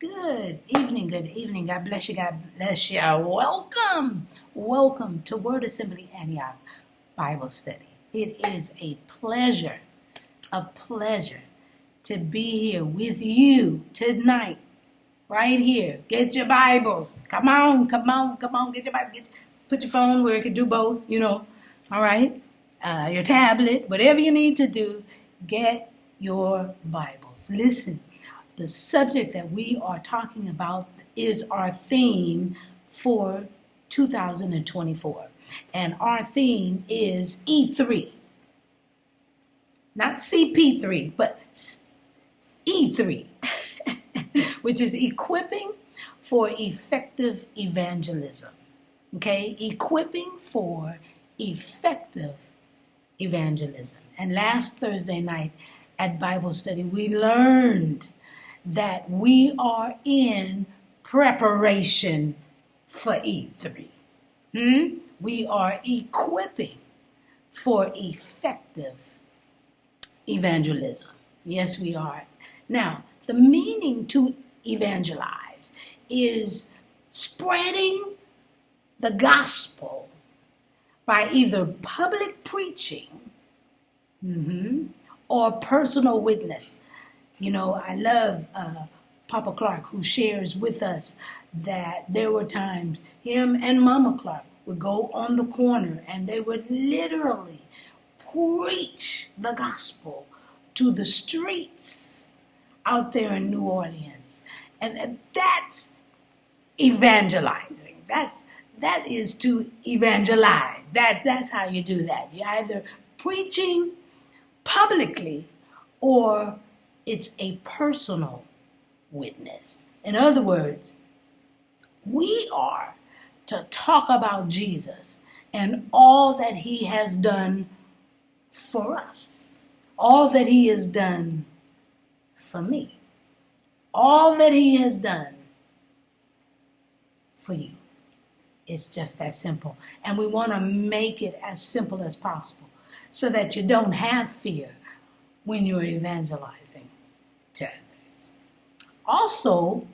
Good evening, good evening. God bless you, God bless you. Welcome to Word Assembly Antioch Bible Study. It is a pleasure to be here with you tonight, right here. Get your Bibles. Come on, get your Bible. Put your phone where it can do both, all right? Your tablet, whatever you need to do, get your Bibles. Listen. The subject that we are talking about is our theme for 2024. And our theme is E3. Not CP3, but E3, which is equipping for effective evangelism. Okay? Equipping for effective evangelism. And last Thursday night at Bible study, we learned that we are in preparation for E3. We are equipping for effective evangelism. Yes, we are. Now, the meaning to evangelize is spreading the gospel by either public preaching or personal witness. I love Papa Clark, who shares with us that there were times him and Mama Clark would go on the corner and they would literally preach the gospel to the streets out there in New Orleans. And that's evangelizing. That is to evangelize. That's how you do that. You're either preaching publicly or it's a personal witness. In other words, we are to talk about Jesus and all that he has done for us, all that he has done for me, all that he has done for you. It's just that simple. And we want to make it as simple as possible so that you don't have fear when you're evangelizing to others. Also,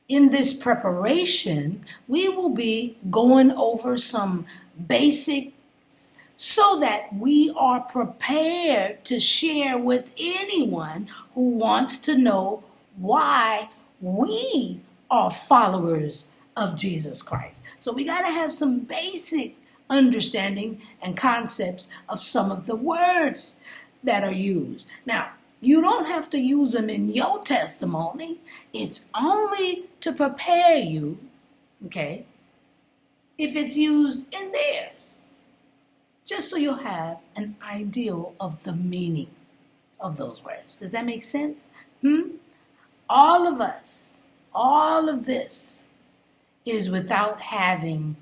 in this preparation, we will be going over some basics so that we are prepared to share with anyone who wants to know why we are followers of Jesus Christ. So we got to have some basic understanding and concepts of some of the words that are used. Now, you don't have to use them in your testimony. It's only to prepare you, okay, if it's used in theirs. Just so you'll have an idea of the meaning of those words. Does that make sense? All of us, all of this is without having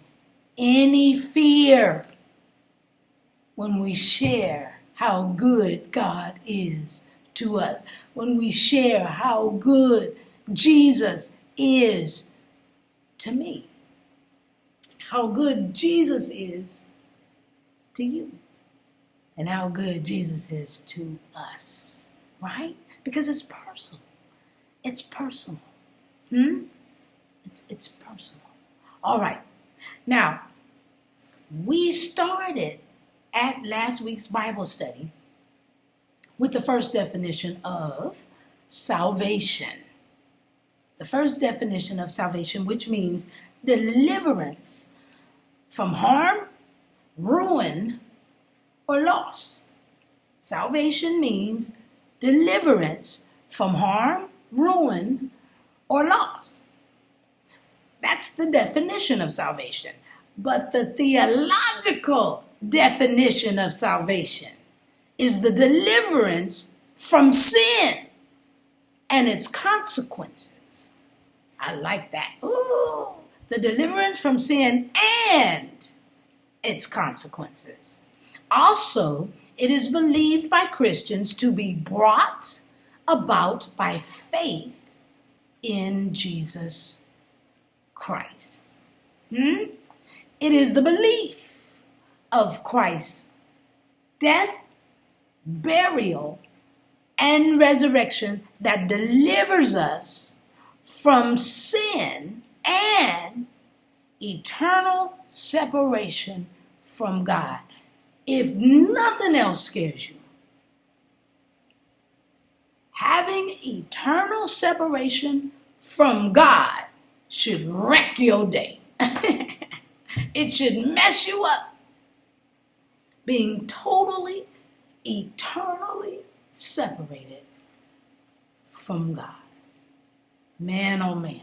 any fear when we share how good God is to us, when we share how good Jesus is to me, how good Jesus is to you, and how good Jesus is to us, right? Because it's personal. It's personal. It's personal. All right. Now, we started at last week's Bible study with the first definition of salvation. The first definition of salvation, which means deliverance from harm, ruin, or loss. Salvation means deliverance from harm, ruin, or loss. That's the definition of salvation. But the theological definition of salvation is the deliverance from sin and its consequences. I like that. Ooh, the deliverance from sin and its consequences. Also, it is believed by Christians to be brought about by faith in Jesus Christ. It is the belief of Christ's death, burial, and resurrection that delivers us from sin and eternal separation from God. If nothing else scares you, having eternal separation from God should wreck your day. It should mess you up. Being totally, eternally separated from God. Man, oh man.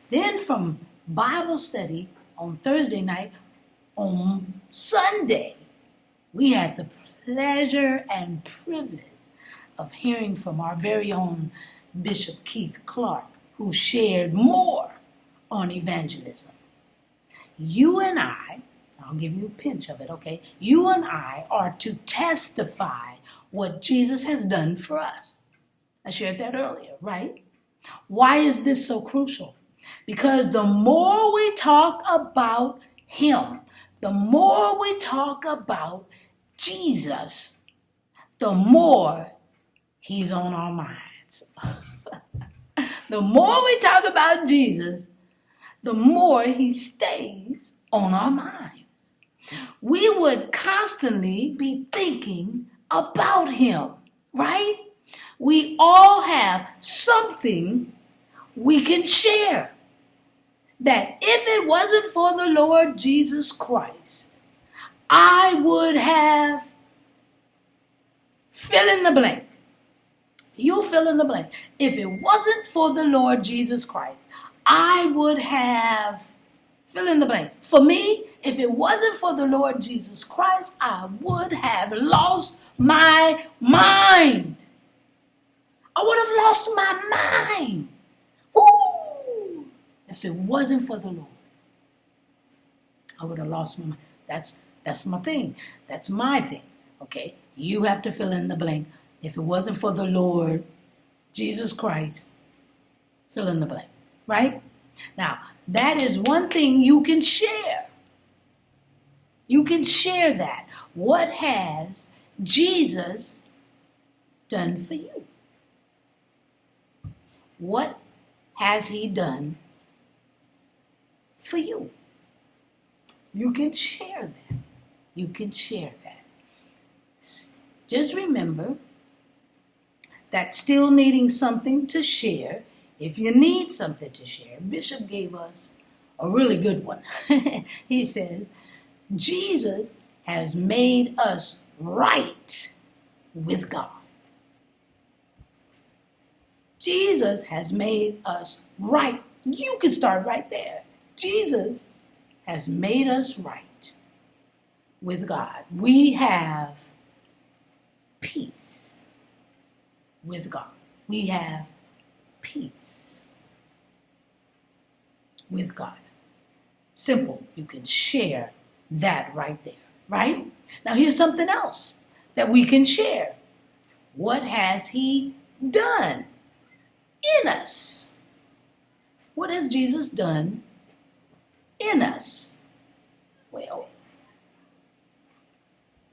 Then from Bible study on Thursday night, on Sunday, we had the pleasure and privilege of hearing from our very own Bishop Keith Clark, who shared more on evangelism. You and I'll give you a pinch of it, okay? You and I are to testify what Jesus has done for us. I shared that earlier, right? Why is this so crucial? Because the more we talk about him, the more we talk about Jesus, the more he's on our minds. The more we talk about Jesus, the more he stays on our minds. We would constantly be thinking about him, right? We all have something we can share. That if it wasn't for the Lord Jesus Christ, I would have fill in the blank. You fill in the blank. If it wasn't for the Lord Jesus Christ, I would have fill in the blank. For me, if it wasn't for the Lord Jesus Christ, I would have lost my mind. I would have lost my mind. Ooh. If it wasn't for the Lord, I would have lost my mind. That's my thing. That's my thing. Okay? You have to fill in the blank. If it wasn't for the Lord Jesus Christ, fill in the blank. Right? Now, that is one thing you can share. You can share that. What has Jesus done for you? What has he done for you? You can share that. You can share that. Just remember that still needing something to share, if you need something to share, Bishop gave us a really good one. He says, Jesus has made us right with God. Jesus has made us right. You can start right there. Jesus has made us right with God. We have peace with God. We have peace with God. Simple. You can share that right there, right? Now here's something else that we can share. What has he done in us? What has Jesus done in us? Well,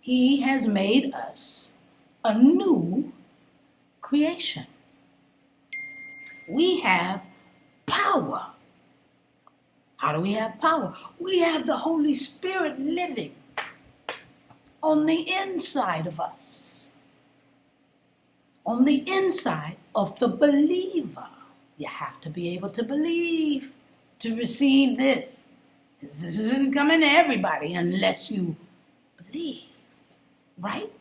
he has made us a new creation. We have power. How do we have power? We have the Holy Spirit living on the inside of us. On the inside of the believer. You have to be able to believe to receive this. This isn't coming to everybody unless you believe. Right?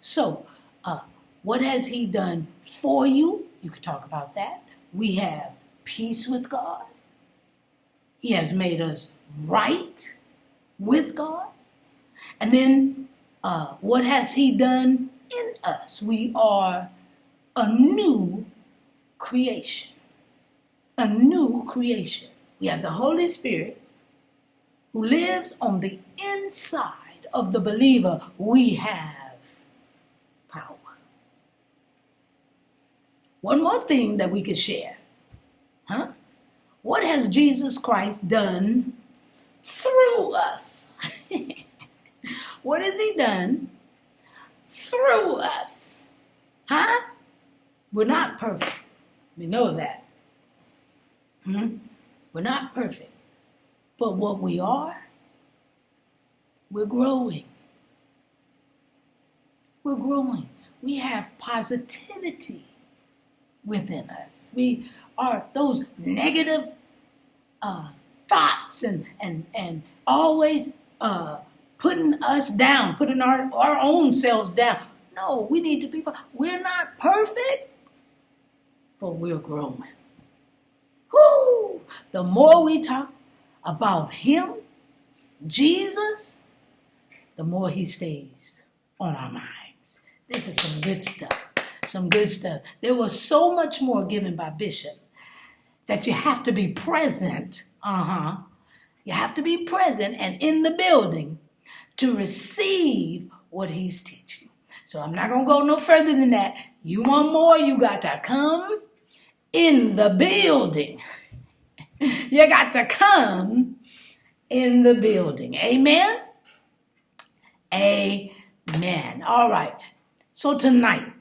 So, what has he done for you? You could talk about that. We have peace with God. He has made us right with God. And then what has he done in us? We are a new creation. A new creation. We have the Holy Spirit who lives on the inside of the believer. We have power. One more thing that we could share. What has Jesus Christ done through us? What has he done through us? We're not perfect. We know that. We're not perfect. But what we are, we're growing. We're growing. We have positivity within us. We are those negative thoughts and always putting us down, putting our own selves down. No, we need to be, we're not perfect, but we're growing. Whoo! The more we talk about him, Jesus, the more he stays on our minds. This is some good stuff. Some good stuff. There was so much more given by Bishop that you have to be present. You have to be present and in the building to receive what he's teaching. So I'm not going to go no further than that. You want more, you got to come in the building. You got to come in the building. Amen? Amen. All right. So tonight,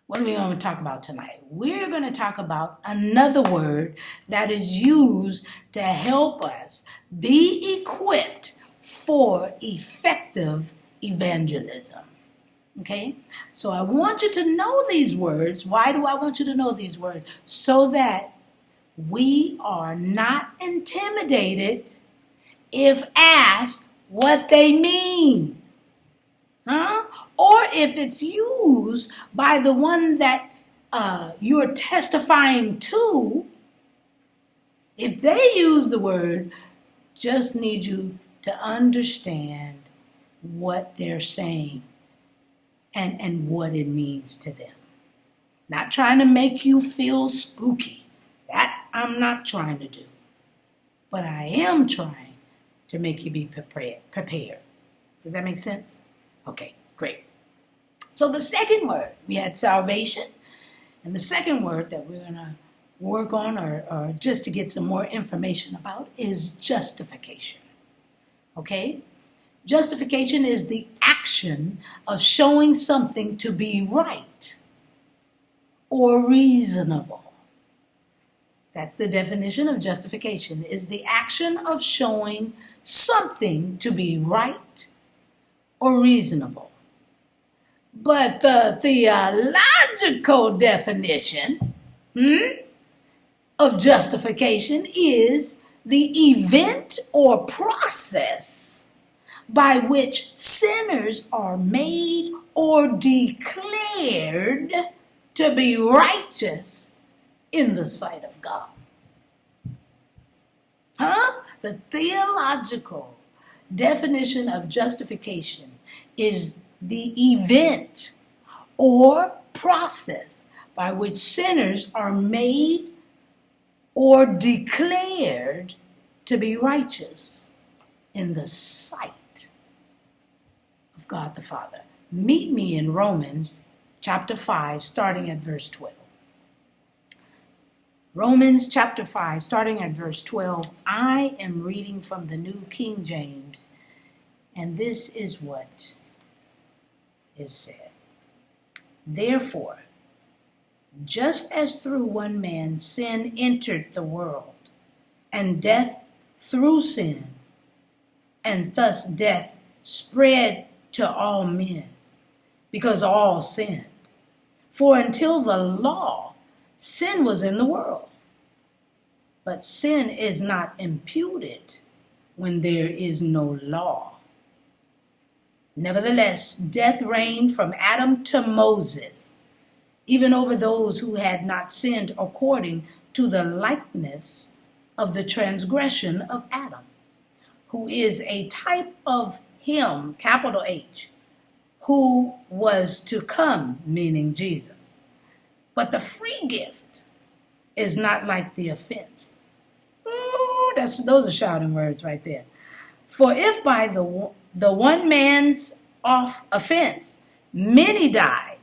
what are we going to talk about tonight? We're going to talk about another word that is used to help us be equipped for effective evangelism. Okay? So I want you to know these words. Why do I want you to know these words? So that we are not intimidated if asked what they mean. Or if it's used by the one that you're testifying to, if they use the word, just need you to understand what they're saying and what it means to them. Not trying to make you feel spooky. That I'm not trying to do. But I am trying to make you be prepared. Does that make sense? Okay, great. So the second word, we had salvation. And the second word that we're going to work on or just to get some more information about is justification. Okay? Justification is the action of showing something to be right or reasonable. That's the definition of justification, is the action of showing something to be right or reasonable. But the theological definition of justification is the event or process by which sinners are made or declared to be righteous in the sight of God. The theological definition of justification is the event or process by which sinners are made or declared to be righteous in the sight of God the Father. Meet me in Romans chapter 5, starting at verse 12. Romans chapter 5, starting at verse 12. I am reading from the New King James, and this is what is said. Therefore, just as through one man sin entered the world, and death through sin, and thus death spread to all men, because all sinned. For until the law, sin was in the world. But sin is not imputed when there is no law. Nevertheless, death reigned from Adam to Moses, even over those who had not sinned according to the likeness of the transgression of Adam, who is a type of him, capital H, who was to come, meaning Jesus. But the free gift is not like the offense. Ooh, those are shouting words right there. For if by the one man's offense many died,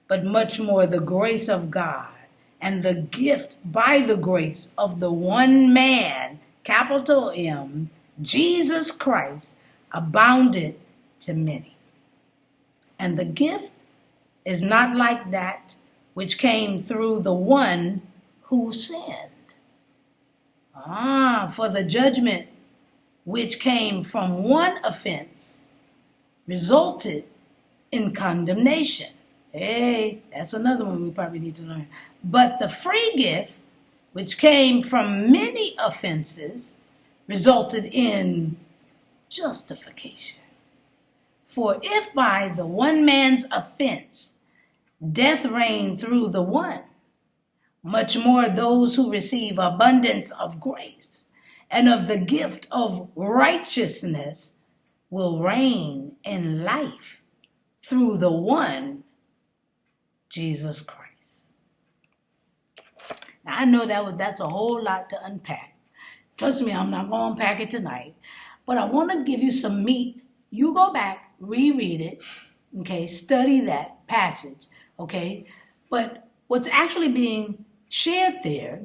but much more the grace of God and the gift by the grace of the one man, capital M, Jesus Christ, abounded to many. And the gift is not like that which came through the one who sinned. For the judgment which came from one offense resulted in condemnation. Hey, that's another one we probably need to learn. But the free gift, which came from many offenses, resulted in justification. For if by the one man's offense death reigned through the one, much more those who receive abundance of grace and of the gift of righteousness will reign in life through the one, Jesus Christ. Now, I know that's a whole lot to unpack. Trust me, I'm not going to unpack it tonight. But I want to give you some meat. You go back, reread it, okay? Study that passage, okay? But what's actually being shared there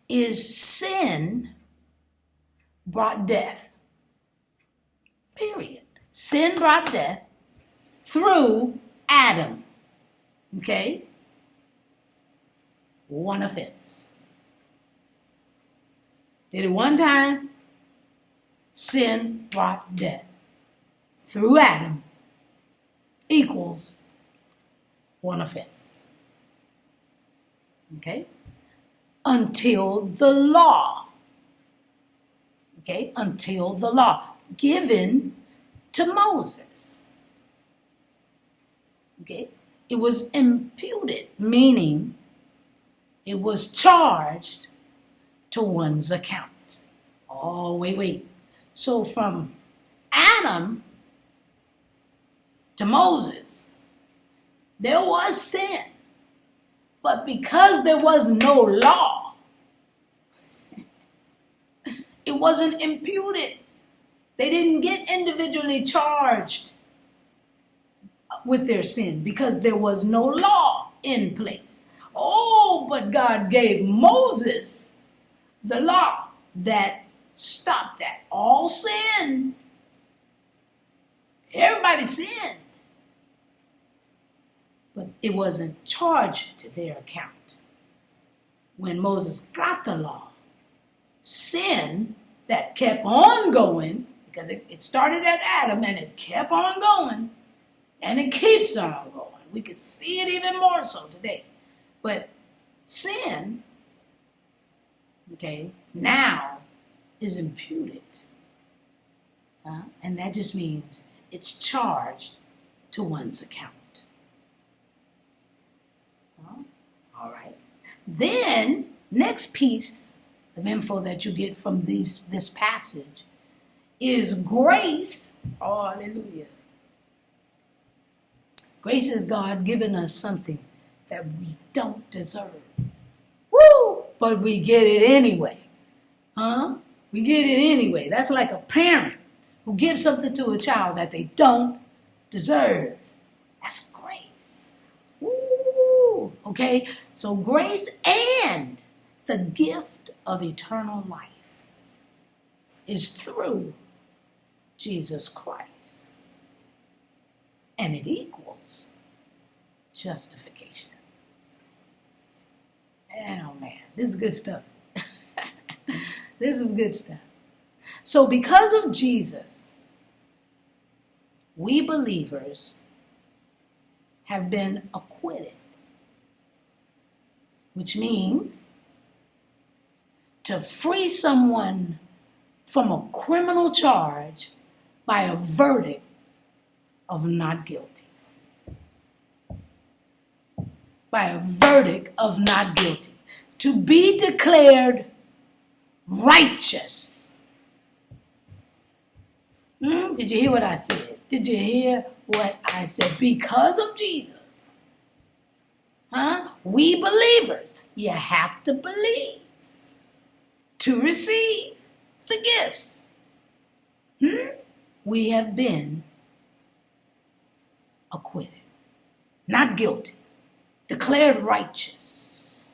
is sin brought death. Period. Sin brought death through Adam. Okay? One offense. Did it one time, sin brought death. Through Adam equals one offense. Okay? Until the law. Okay? Until the law given to Moses. Okay? It was imputed, meaning it was charged to one's account. Oh, wait. So from Adam to Moses, there was sin. But because there was no law, it wasn't imputed. They didn't get individually charged with their sin because there was no law in place. Oh, but God gave Moses the law that stopped that. All sin. Everybody sinned. But it wasn't charged to their account. When Moses got the law, sin that kept on going, because it started at Adam and it kept on going, and it keeps on going. We can see it even more so today. But sin, okay, now is imputed. And that just means it's charged to one's account. All right. Then, next piece of info that you get from this passage is grace. Oh, hallelujah. Grace is God giving us something that we don't deserve. Woo! But we get it anyway. We get it anyway. That's like a parent who gives something to a child that they don't deserve. That's grace. Woo! Okay? So grace and the gift of eternal life is through Jesus Christ. And it equals justification. Oh man, this is good stuff. This is good stuff. So because of Jesus, we believers have been acquitted, which means to free someone from a criminal charge by a verdict of not guilty. By a verdict of not guilty. To be declared righteous. Did you hear what I said? Did you hear what I said? Because of Jesus. We believers, you have to believe to receive the gifts. We have been acquitted. Not guilty. Declared righteous.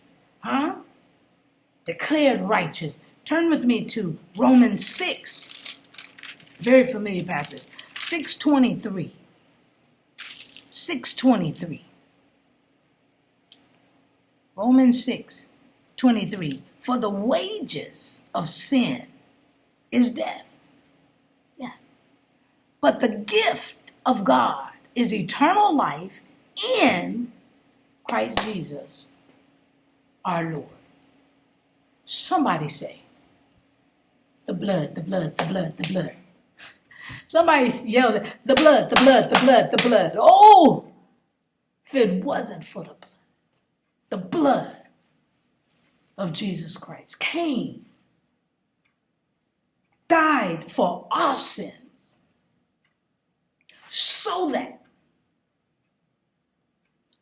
Declared righteous. Turn with me to Romans 6. Very familiar passage. 6:23. 6:23. Romans 6:23. 23. For the wages of sin is death. Yeah. But the gift of God is eternal life in Christ Jesus, our Lord. Somebody say, the blood, the blood, the blood, the blood. Somebody yelled, the blood, the blood, the blood, the blood. Oh, if it wasn't for the blood of Jesus Christ came, died for our sins, so that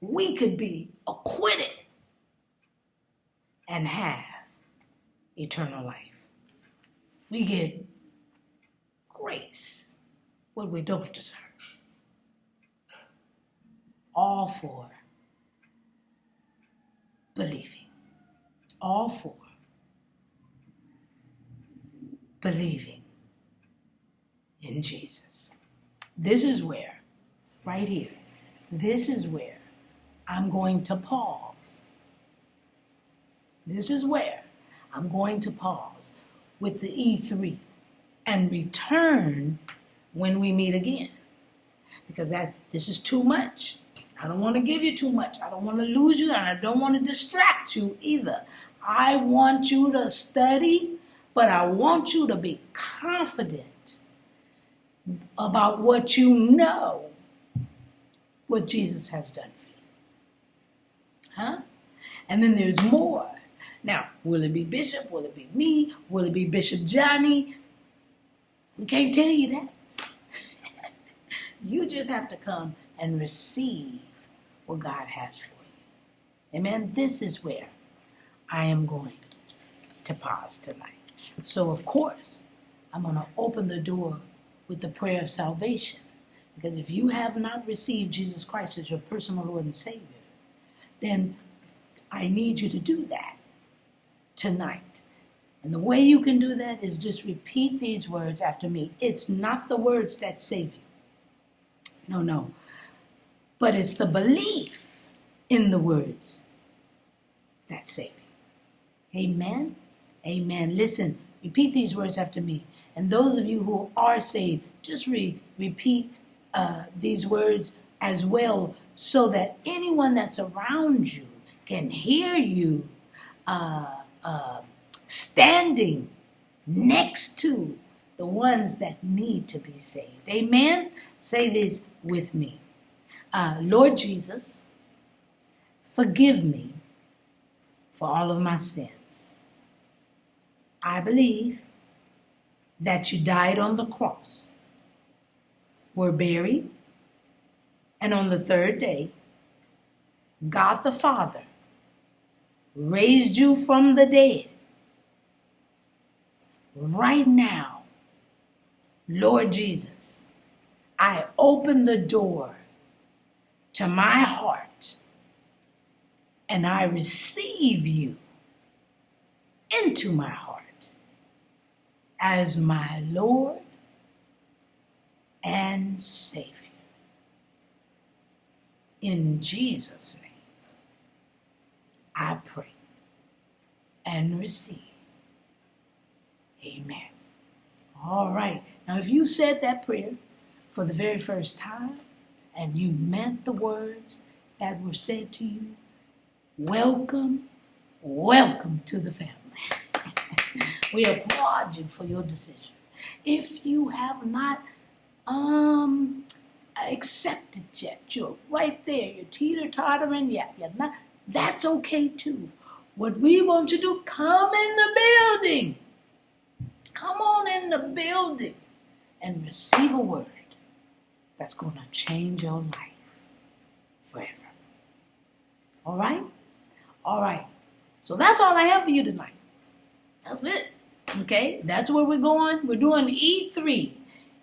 we could be acquitted and have eternal life. We get grace, what we don't deserve. All for believing. All for believing in Jesus. This is where, right here, this is where I'm going to pause. This is where I'm going to pause with the E3 and return when we meet again. Because this is too much. I don't want to give you too much. I don't want to lose you, and I don't want to distract you either. I want you to study, but I want you to be confident about what you know, what Jesus has done for you. Huh? And then there's more. Now, will it be Bishop? Will it be me? Will it be Bishop Johnny? We can't tell you that. You just have to come and receive what God has for you. Amen? This is where I am going to pause tonight. So, of course, I'm going to open the door with the prayer of salvation. Because if you have not received Jesus Christ as your personal Lord and Savior, then I need you to do that tonight. And the way you can do that is just repeat these words after me. It's not the words that save you. No. But it's the belief in the words that save you. Amen? Amen. Listen, repeat these words after me. And those of you who are saved, just repeat these words as well, so that anyone that's around you can hear you standing next to the ones that need to be saved. Amen? Say this with me. Lord Jesus, forgive me for all of my sins. I believe that you died on the cross, were buried, and on the third day, God the Father raised you from the dead. Right now, Lord Jesus, I open the door to my heart and I receive you into my heart as my Lord and Savior. In Jesus' name, I pray and receive. Amen. All right. Now, if you said that prayer for the very first time and you meant the words that were said to you, welcome to the family. We applaud you for your decision. If you have not accepted yet, you're right there, you're teeter-tottering, you're not, that's okay too. What we want you to do, come in the building. Come on in the building and receive a word that's going to change your life forever. All right? All right. So that's all I have for you tonight. That's it. Okay? That's where we're going. We're doing E3,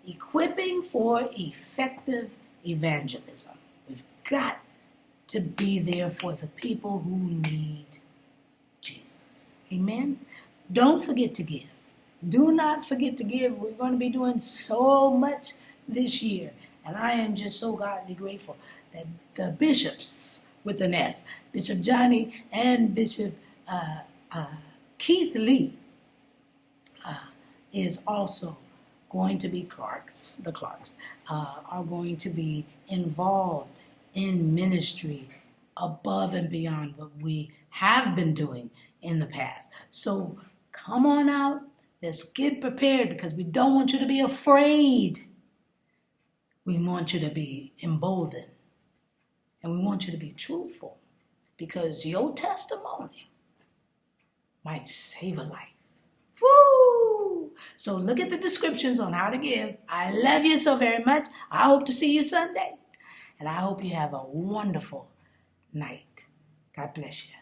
equipping for effective evangelism. We've got to be there for the people who need Jesus. Amen? Don't forget to give. Do not forget to give. We're going to be doing so much this year. And I am just so godly grateful that the bishops with an S, Bishop Johnny and Bishop Keith Lee is also going to be the Clarks are going to be involved in ministry above and beyond what we have been doing in the past. So come on out. Let's get prepared, because we don't want you to be afraid. We want you to be emboldened. And we want you to be truthful, because your testimony might save a life. Woo! So look at the descriptions on how to give. I love you so very much. I hope to see you Sunday. And I hope you have a wonderful night. God bless you.